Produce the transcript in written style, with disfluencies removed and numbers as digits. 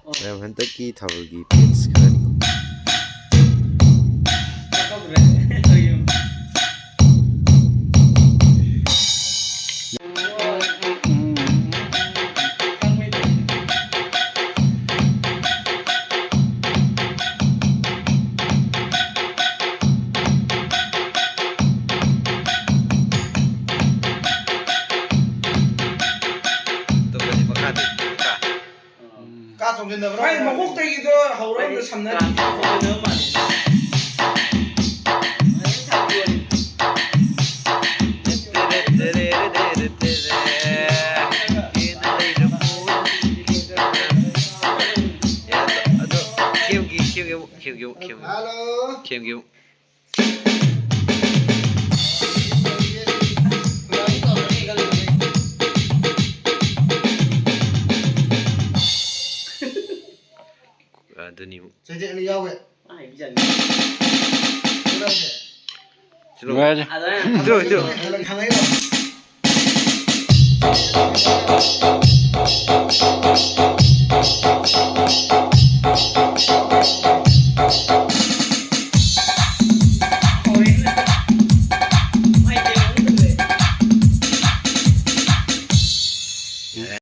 Beim Kentucky 타불기 펜스 가리고 아니 뭐 꼭대기도 하우런데 삼나 Kim Anthony 제제 ini yawe ai bisa ni Rồi ada Tuh hangai lo